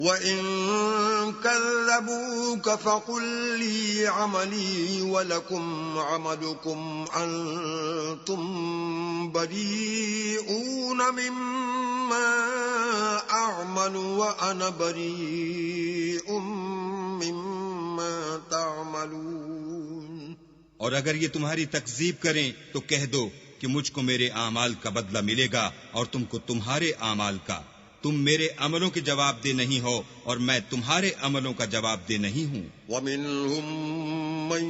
وَإِن كَذَّبُوكَ فَقُل لِّي عَمَلِي وَلَكُمْ عَمَلُكُمْ أَنتُم بَرِيئُونَ مِمَّا أَعْمَلُ وَأَنَا بَرِيءٌ مِّمَّا تَعْمَلُونَ۔ اور اگر یہ تمہاری تکذیب کریں تو کہہ دو کہ مجھ کو میرے اعمال کا بدلہ ملے گا اور تم کو تمہارے اعمال کا۔ تم میرے عملوں کے جواب دہ نہیں ہو اور میں تمہارے عملوں کا جواب دہ نہیں ہوں۔ وَمِنْهُمْ مَنْ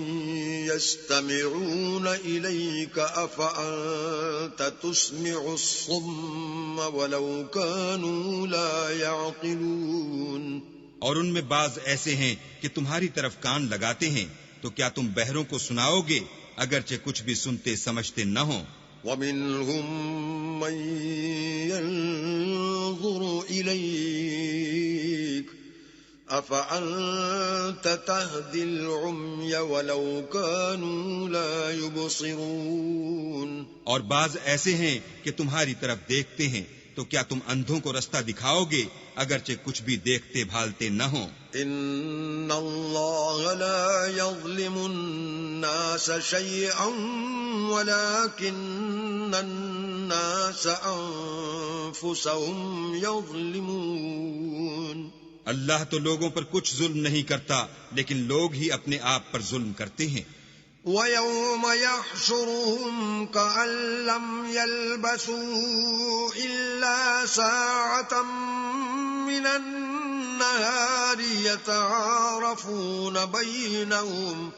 يَسْتَمِعُونَ إِلَيْكَ أَفَأَنْتَ تُسْمِعُ الصُّمَّ وَلَوْ كَانُوا لَا يَعْقِلُونَ۔ اور ان میں بعض ایسے ہیں کہ تمہاری طرف کان لگاتے ہیں، تو کیا تم بہروں کو سناؤ گے اگرچہ کچھ بھی سنتے سمجھتے نہ ہوں؟ وَمِنْهُمْ مَنْ يَنْظُرُ إِلَيْكَ أَفَأَنْتَ تَهْدِي الْعُمْيَ وَلَوْ كَانُوا لَا يُبْصِرُونَ۔ اور بعض ایسے ہیں کہ تمہاری طرف دیکھتے ہیں، تو کیا تم اندھوں کو رستہ دکھاؤ گے اگرچہ کچھ بھی دیکھتے بھالتے نہ ہوں؟ إِنَّ اللَّهَ لَا يَظْلِمُ النَّاسَ شَيْئًا وَلَكِنَّ النَّاسَ أَنفُسَهُمْ يَظْلِمُونَ۔ اللہ تو لوگوں پر کچھ ظلم نہیں کرتا، لیکن لوگ ہی اپنے آپ پر ظلم کرتے ہیں۔ وَيَوْمَ يَحْشُرُهُمْ كَأَن لَّمْ يَلْبَثُوا إِلَّا سَاعَةً مِّنَ النَّهَارِ يَتَعَارَفُونَ بَيْنَهُمْ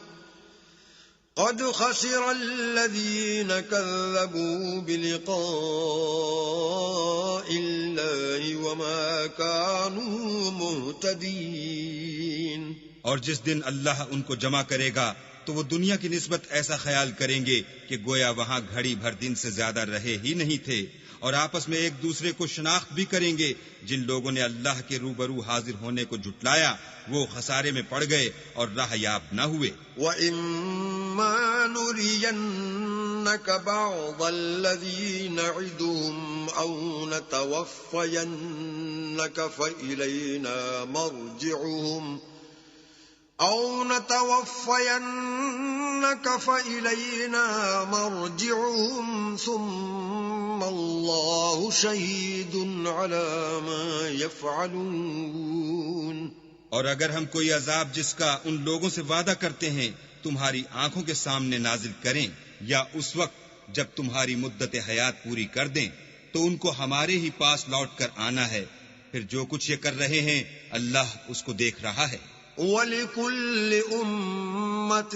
قَدْ خَسِرَ الَّذِينَ كَذَّبُوا بِلِقَاءِ اللَّهِ وَمَا كَانُوا مُهْتَدِينَ۔ اور جس دن اللہ ان کو جمع کرے گا تو وہ دنیا کی نسبت ایسا خیال کریں گے کہ گویا وہاں گھڑی بھر دن سے زیادہ رہے ہی نہیں تھے، اور آپس میں ایک دوسرے کو شناخت بھی کریں گے۔ جن لوگوں نے اللہ کے روبرو حاضر ہونے کو جھٹلایا وہ خسارے میں پڑ گئے اور راہ یاب نہ ہوئے۔ وَإِمَّا نُرِيَنَّكَ بَعْضَ الَّذِي نَعِدُهُمْ أَوْ نَتَوَفَّيَنَّكَ فَإِلَيْنَا مَرْجِعُهُمْ ثُمَّ اللَّهُ شَهِيدٌ عَلَى مَا يَفْعَلُونَ۔ اور اگر ہم کوئی عذاب جس کا ان لوگوں سے وعدہ کرتے ہیں تمہاری آنکھوں کے سامنے نازل کریں، یا اس وقت جب تمہاری مدت حیات پوری کر دیں، تو ان کو ہمارے ہی پاس لوٹ کر آنا ہے، پھر جو کچھ یہ کر رہے ہیں اللہ اس کو دیکھ رہا ہے۔ وَلِكُلِّ أُمَّةٍ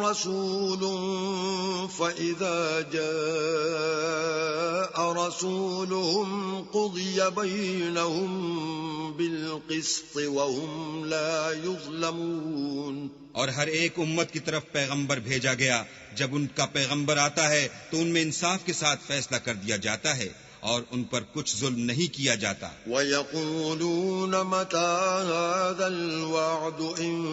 رَّسُولٌ فَإِذَا جَاءَ رَسُولُهُمْ قُضِيَ بَيْنَهُم بِالْقِسْطِ وَهُمْ لَا يُظْلَمُونَ۔ اور ہر ایک امت کی طرف پیغمبر بھیجا گیا، جب ان کا پیغمبر آتا ہے تو ان میں انصاف کے ساتھ فیصلہ کر دیا جاتا ہے اور ان پر کچھ ظلم نہیں کیا جاتا۔ وَيَقُولُونَ مَتَىٰ هَٰذَا الْوَعْدُ إِن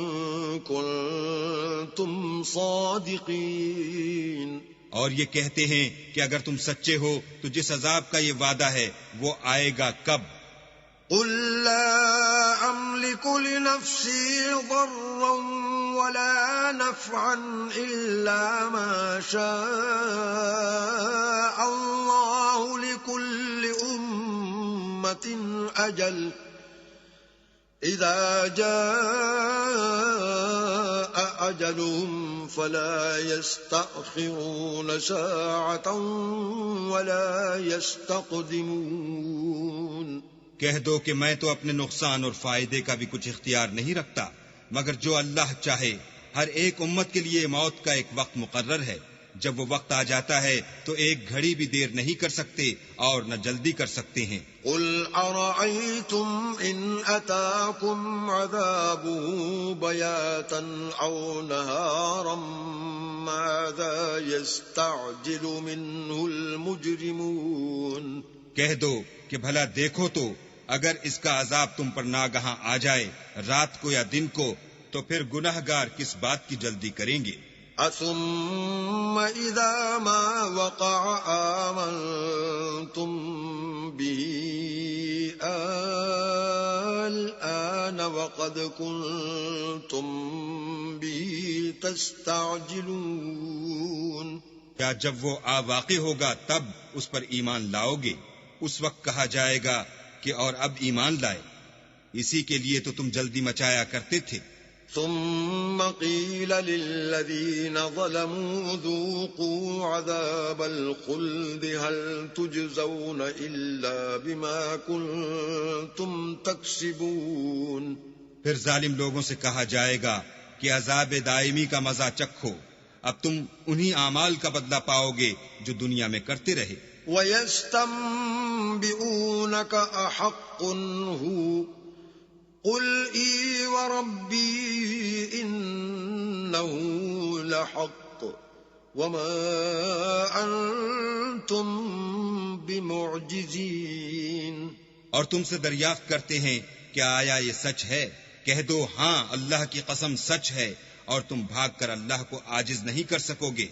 كُنتُمْ صَادِقِينَ۔ اور یہ کہتے ہیں کہ اگر تم سچے ہو تو جس عذاب کا یہ وعدہ ہے وہ آئے گا کب؟ قُل لَّا أَمْلِكُ لِنَفْسِي ضَرًّا وَلَا نَفْعًا إِلَّا مَا شَاءَ اللَّهُ لِكُلِّ أُمَّةٍ أَجَلٌ إِذَا جَاءَ أَجَلُهُمْ فَلَا يَسْتَأْخِرُونَ سَاعَةً وَلَا يَسْتَقْدِمُونَ۔ کہہ دو کہ میں تو اپنے نقصان اور فائدے کا بھی کچھ اختیار نہیں رکھتا، مگر جو اللہ چاہے۔ ہر ایک امت کے لیے موت کا ایک وقت مقرر ہے، جب وہ وقت آ جاتا ہے تو ایک گھڑی بھی دیر نہیں کر سکتے اور نہ جلدی کر سکتے ہیں۔ قُلْ أَرَأَيْتُمْ إِنْ أَتَاكُمْ عَذَابُهُ بَيَاتًا أَوْ نَهَارًا مَاذَا يَسْتَعْجِلُ مِنْهُ الْمُجْرِمُونَ۔ کہہ دو کہ بھلا دیکھو تو اگر اس کا عذاب تم پر ناگہاں آ جائے رات کو یا دن کو، تو پھر گناہگار کس بات کی جلدی کریں گے؟ ثم إذا ما وقع آمنتم به الآن وقد كنتم به تستعجلون. کیا جب وہ آ واقع ہوگا تب اس پر ایمان لاؤ گے؟ اس وقت کہا جائے گا کہ اور اب ایمان لائے، اسی کے لیے تو تم جلدی مچایا کرتے تھے. ثم قيل للذين ظلموا ذوقوا عذاب الخلد هل تجزون إلا بما كنتم تكسبون. پھر ظالم لوگوں سے کہا جائے گا کہ عذاب دائمی کا مزہ چکھو، اب تم انہی اعمال کا بدلہ پاؤ گے جو دنیا میں کرتے رہے. وَيَسْتَنبِئُونَكَ أَحَقٌّ هُوَ قُلْ إِي وَرَبِّي إِنَّهُ لَحَقٌّ وَمَا أَنْتُمْ بِمُعْجِزِينَ. اور تم سے دریافت کرتے ہیں کہ آیا یہ سچ ہے؟ کہہ دو ہاں، اللہ کی قسم سچ ہے، اور تم بھاگ کر اللہ کو عاجز نہیں کر سکو گے.